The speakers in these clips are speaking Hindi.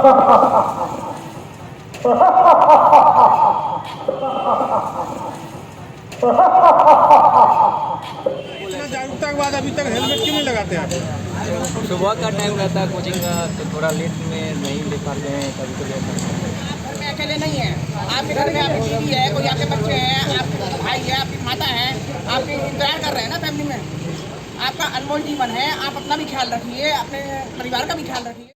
जागरूकता के बाद अभी तक हेलमेट क्यों नहीं लगाते आप? सुबह का टाइम रहता है कोचिंग का, तो थोड़ा लेट में नहीं ले पाते हैं, कभी तो लेट घर में अकेले नहीं है, आपके घर में आपकी बीवी है, कोई आपके बच्चे हैं, आपके भाई है, आपकी माता है, आपके इंतजार कर रहे हैं ना फैमिली में। आपका अनमोल जीवन है, आप अपना भी ख्याल रखिए, अपने परिवार का भी ख्याल रखिए।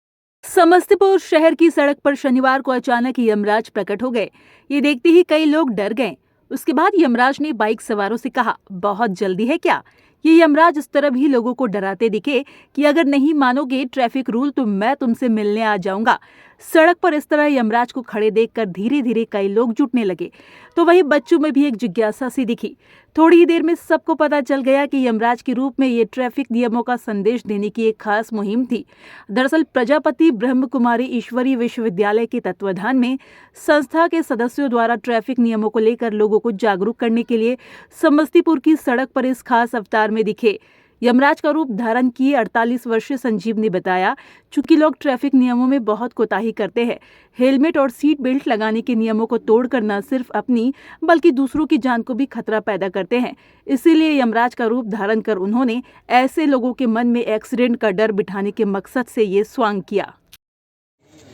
समस्तीपुर शहर की सड़क पर शनिवार को अचानक यमराज प्रकट हो गए। ये देखते ही कई लोग डर गए। उसके बाद यमराज ने बाइक सवारों से कहा, बहुत जल्दी है क्या? ये यमराज इस तरह भी लोगों को डराते दिखे कि अगर नहीं मानोगे ट्रैफिक रूल तो मैं तुमसे मिलने आ जाऊंगा। सड़क पर इस तरह यमराज को खड़े देखकर धीरे धीरे कई लोग जुटने लगे, तो वहीं बच्चों में भी एक जिज्ञासा सी दिखी। थोड़ी ही देर में सबको पता चल गया कि यमराज के रूप में ये ट्रैफिक नियमों का संदेश देने की एक खास मुहिम थी। दरअसल प्रजापति ब्रह्म कुमारी ईश्वरीय विश्वविद्यालय के तत्वाधान में संस्था के सदस्यों द्वारा ट्रैफिक नियमों को लेकर लोगों को जागरूक करने के लिए समस्तीपुर की सड़क पर इस खास अवतार में दिखे। यमराज का रूप धारण किए 48 वर्षीय संजीव ने बताया, चूंकि लोग ट्रैफिक नियमों में बहुत कोताही करते हैं, हेलमेट और सीट बेल्ट लगाने के नियमों को तोड़कर न सिर्फ अपनी बल्कि दूसरों की जान को भी खतरा पैदा करते हैं, इसीलिए यमराज का रूप धारण कर उन्होंने ऐसे लोगों के मन में एक्सीडेंट का डर बिठाने के मकसद से ये स्वांग किया।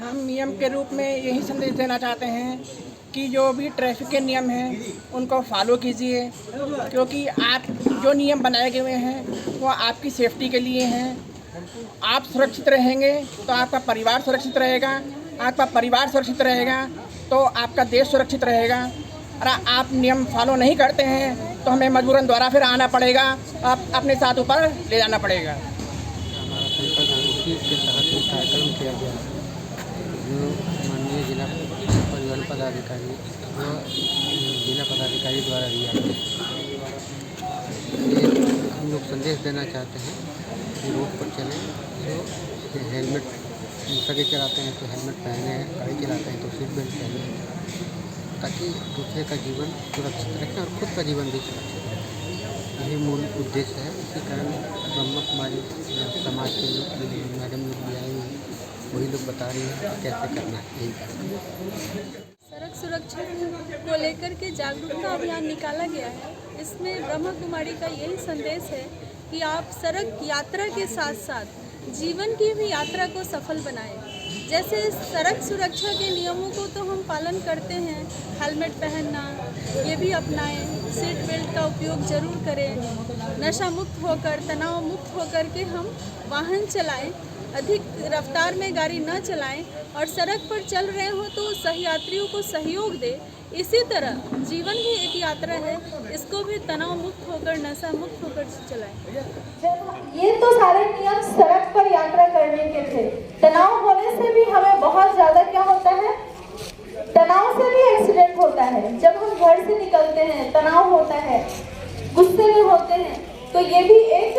हम नियम के रूप में यही संदेश देना चाहते हैं कि जो भी ट्रैफिक के नियम हैं उनको फॉलो कीजिए, क्योंकि आप जो नियम बनाए गए हैं वो आपकी सेफ्टी के लिए हैं। आप सुरक्षित रहेंगे तो आपका परिवार सुरक्षित रहेगा, आपका परिवार सुरक्षित रहेगा तो आपका देश सुरक्षित रहेगा। और आप नियम फॉलो नहीं करते हैं तो हमें मजबूरन द्वारा फिर आना पड़ेगा, आप अपने साथ ऊपर ले जाना पड़ेगा। हमारा संकल्प जागृति के तहत एक कार्यक्रम किया गया, जो माननीय जिला परिवहन पदाधिकारी व जिला पदाधिकारी द्वारा दिया गया। हम लोग संदेश देना चाहते हैं कि रोड पर चलें तो हेलमेट, सभी चलाते हैं तो हेलमेट पहने, गाड़ी चलाते हैं तो सीट बेल्ट पहने, ताकि दूसरे का जीवन सुरक्षित रखें और खुद का जीवन भी सुरक्षित रखें। यही मूल उद्देश्य है। इसी कारण ब्रह्म कुमारी समाज के लोग, मैडम लोग भी आए हैं, वही लोग बता रही हैं कैसे करना है। यही करना सड़क सुरक्षा को लेकर के जागरूकता अभियान निकाला गया है। इसमें ब्रह्म कुमारी का यही संदेश है कि आप सड़क यात्रा के साथ साथ जीवन की भी यात्रा को सफल बनाएं। जैसे सड़क सुरक्षा के नियमों को तो हम पालन करते हैं, हेलमेट पहनना ये भी अपनाएं, सीट बेल्ट का उपयोग जरूर करें, नशा मुक्त होकर, तनाव मुक्त होकर के हम वाहन चलाएं, अधिक रफ्तार में गाड़ी न चलाएं और सड़क पर चल रहे हो तो सही यात्रियों को सहयोग दें। इसी तरह जीवन भी एक यात्रा है, इसको भी तनाव मुक्त होकर, नशा मुक्त होकर चलाएं। ये तो सारे नियम सड़क पर यात्रा करने के थे। तनाव होने से भी हमें बहुत ज्यादा क्या होता है, तनाव से भी एक्सीडेंट होता है। जब हम घर से निकलते हैं तनाव होता है, गुस्से में होते हैं, तो ये भी एक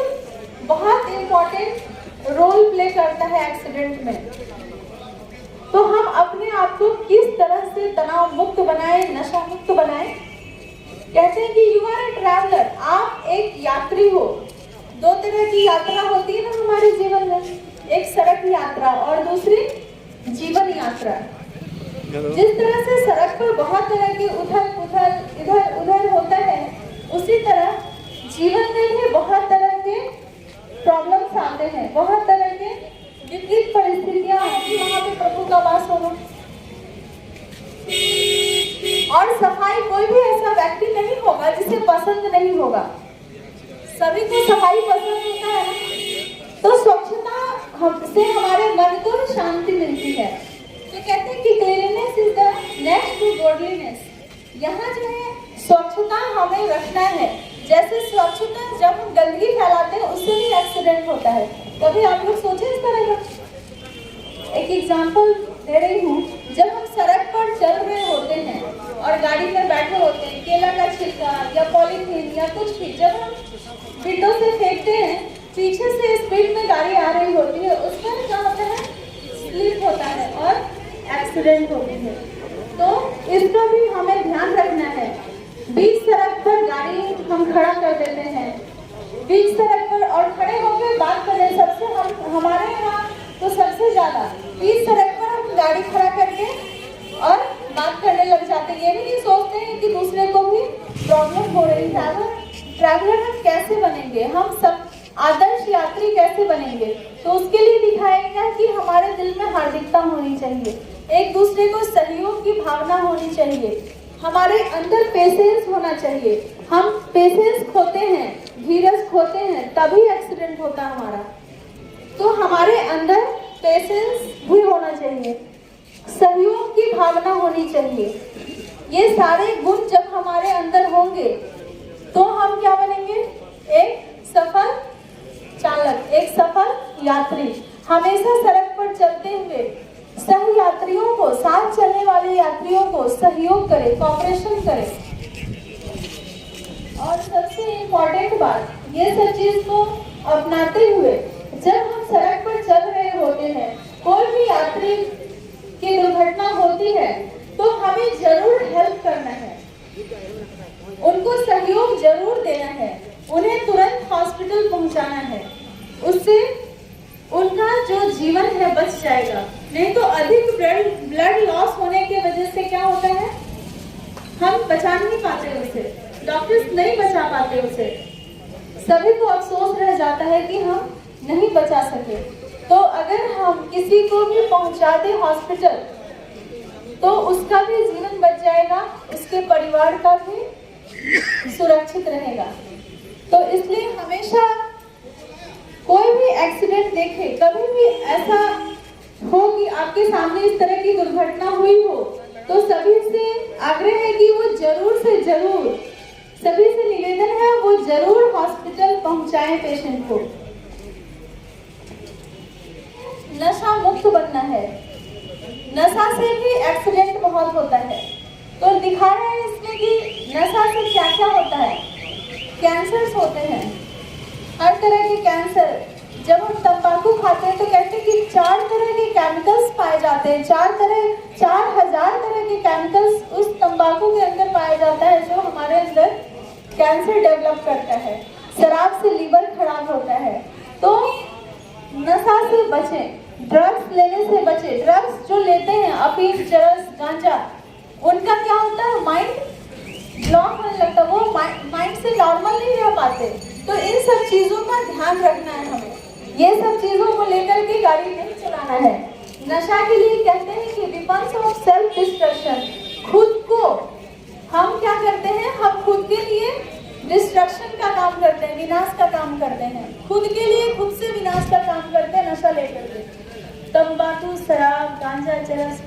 बहुत इम्पोर्टेंट रोल प्ले करता है एक्सीडेंट में। तो हम अपने आप को किस तरह से तनाव मुक्त बनाएं, नशा मुक्त बनाएं। कहते हैं कि यू आर ए ट्रैवलर, आप एक यात्री हो। दो तरह की यात्रा होती है ना हमारे जीवन में, एक सड़क यात्रा और दूसरी जीवन यात्रा। जिस तरह से सड़क पर बहुत तरह के इधर उधर होता है, उसी तरह जीवन में भी बहुत तरह के प्रॉब्लम्स आते हैं, बहुत तरह के विपरीत परिस्थितियां आती हैं। वहाँ पे प्रभु का वास होना और सफाई, कोई भी ऐसा व्यक्ति नहीं होगा जिसे पसंद नहीं होगा, सभी को सफाई पसंद होता है ना। तो स्वच्छता हमसे हमारे मन को शांति मिलती है। तो कहते हैं कि cleanliness is the next to godliness. यहाँ जो है स्वच्छता हमें रखना है। जैसे स्वच्छता, जब हम गंदगी फैलाते हैं उससे भी एक्सीडेंट होता है। कभी आप लोग सोचे इस तरह का? एक एग्जांपल दे रही हूँ। जब हम सड़क पर चल रहे होते हैं और गाड़ी में बैठे होते हैं, केला का छिलका या पॉलीथीन या कुछ भी जब हम विंडो से फेंकते हैं, पीछे से स्पीड में गाड़ी आ रही होती है, उसमें क्या होता है, स्लिप होता है और एक्सीडेंट होती है। तो इसका भी हमें ध्यान रखना है। बीच सड़क पर गाड़ी हम खड़ा कर देते हैं, बीच सड़क पर, और खड़े होकर बात करें। सबसे हमारे यहाँ तो सबसे ज्यादा बीच सड़क पर हम गाड़ी प्रॉब्लम हो रही है, ट्रैवलर हम कैसे बनेंगे, हम सब आदर्श यात्री कैसे बनेंगे? तो उसके लिए दिखाएगा कि हमारे दिल में हार्दिकता होनी चाहिए, एक दूसरे को सहयोग की भावना होनी चाहिए, हमारे अंदर पेशेंस होना चाहिए। हम पेशेंस खोते हैं, धीरज खोते हैं, तभी एक्सीडेंट होता है हमारा। तो हमारे अंदर पेशेंस भी होना चाहिए, सहयोग की भावना होनी चाहिए। ये सारे गुण जब हमारे अंदर होंगे तो हम क्या बनेंगे? एक सफल चालक, एक सफल यात्री। हमेशा सड़क पर चलते हुए सह यात्रियों को, साथ चलने वाले यात्रियों को सहयोग करें, कॉपरेशन करें। और सबसे इम्पोर्टेंट बात, ये सब चीज को अपनाते हुए जब हम सड़क पर चल रहे होते हैं, कोई भी यात्री की दुर्घटना होती है तो हमें जरूर हेल्प करना है, उनको सहयोग जरूर देना है, उन्हें तुरंत हॉस्पिटल पहुंचाना है। उससे उनका जो जीवन है बच जाएगा। नहीं तो अधिक ब्लड लॉस होने की वजह से क्या होता है, हम बचा नहीं पाते उसे, डॉक्टर्स नहीं बचा पाते उसे। सभी को अफसोस रह जाता है कि हम नहीं बचा सके। तो अगर हम किसी को भी पहुंचा दें हॉस्पिटल तो उसका भी जीवन बच जाएगा, उसके परिवार का भी सुरक्षित रहेगा। तो इसलिए हमेशा कोई भी एक्सीडेंट देखे, कभी भी ऐसा हो कि आपके सामने इस तरह की दुर्घटना हुई हो, तो सभी से आग्रह है कि वो जरूर से जरूर, सभी से निवेदन है वो जरूर हॉस्पिटल पहुंचाएं पेशेंट को। नशा मुक्त बनना है, नशा से भी एक्सीडेंट बहुत होता है। तो दिखाया है इसमें कि नशा से क्या क्या होता है। कैंसर्स होते हैं, हर तरह के कैंसर। जब हम तंबाकू खाते हैं तो कहते हैं कि 4 तरह के केमिकल्स पाए जाते हैं, 4000 तरह के केमिकल्स उस तंबाकू के अंदर पाया जाता है, जो हमारे अंदर कैंसर डेवलप करता है। शराब से लीवर खराब होता है। तो नशा से बचें, ड्रग्स लेने से बचें। ड्रग्स जो लेते हैं, अफीम, चरस, गांजा, उनका क्या होता है, माइंड ब्लॉक होने लगता है, वो माइंड से नॉर्मल नहीं रह पाते। तो इन सब चीजों का ध्यान रखना है हमें, ये सब चीजों को लेकर के गाड़ी नहीं चलाना है। नशा के लिए कहते हैं कि वेपन्स ऑफ सेल्फ डिस्ट्रक्शन, खुद को हम क्या करते हैं, हम खुद के लिए डिस्ट्रक्शन का काम करते हैं, विनाश का काम करते हैं, खुद के लिए खुद से विनाश का काम करते हैं नशा लेकर के। तंबाकू, शराब, गांजा, चरस,